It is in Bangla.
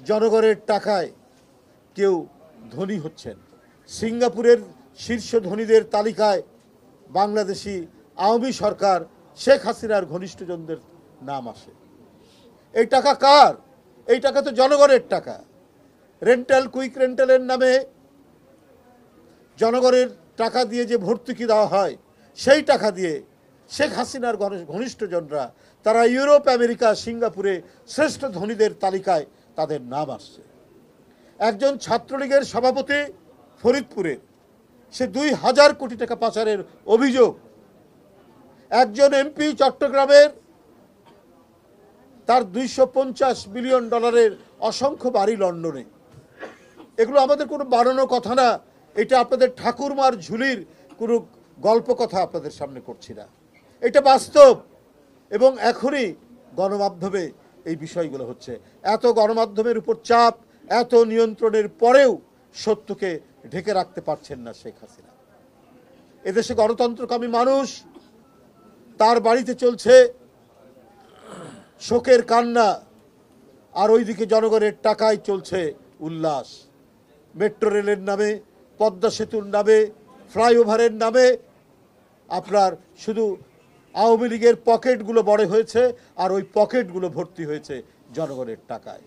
জনগণের টাকায় কেউ ধনী হচ্ছেন। সিঙ্গাপুরের শীর্ষ ধনীদের তালিকায় বাংলাদেশি আওয়ামী সরকার শেখ হাসিনার ঘনিষ্ঠজনদের নাম আসে। এই টাকা কার? এই টাকা তো জনগণের টাকা। রেন্টাল, কুইক রেন্টালের নামে জনগণের টাকা দিয়ে যে ভর্তুকি দেওয়া হয়, সেই টাকা দিয়ে শেখ হাসিনার ঘনিষ্ঠজনরা তারা ইউরোপ, আমেরিকা, সিঙ্গাপুরে শ্রেষ্ঠ ধনীদের তালিকায় তাদের নাম আসছে। একজন ছাত্রলীগের সভাপতি ফরিদপুরে, সে ২,০০০ কোটি টাকা পাচারের অভিযোগ। একজন এমপি চট্টগ্রামের, তার $250 বিলিয়ন অসংখ্য বাড়ি লন্ডনে। এগুলো আমাদের কোনো বানানো কথা না, এটা আপনাদের ঠাকুরমার ঝুলির কোনো গল্প কথা আপনাদের সামনে করছি না, এটা বাস্তব। এবং এখনই গণমাধ্যমে এই বিষয়গুলো হচ্ছে। এত গণমাধ্যমের উপর চাপ, এত নিয়ন্ত্রণের পরেও সত্যকে ঢেকে রাখতে পারছেন না শেখ হাসিনা। এদেশে গণতন্ত্রকামী মানুষ, তার বাড়িতে চলছে শোকের কান্না, আর ওইদিকে জনগণের টাকায় চলছে উল্লাস। মেট্রো রেলের নামে, পদ্মা সেতুর নামে, ফ্লাইওভারের নামে আপনার শুধু আওয়ামী লীগের পকেটগুলো বড় হয়েছে, আর ওই পকেটগুলো ভর্তি হয়েছে জনগণের টাকায়।